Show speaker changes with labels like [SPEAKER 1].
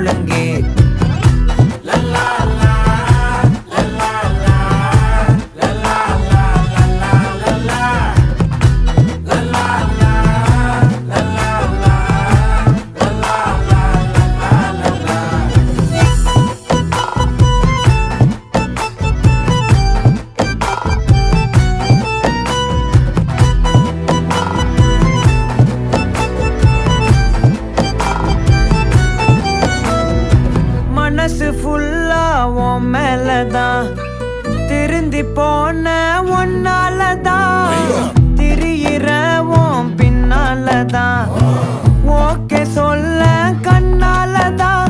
[SPEAKER 1] ஒழுங்கே மனசு ஃபுல்லா உன் மேலதான் திருந்தி போன ஒன்னாலதான் திரியிற உன் பின்னாலதான் ஓகே சொல்ல கண்ணாலதான்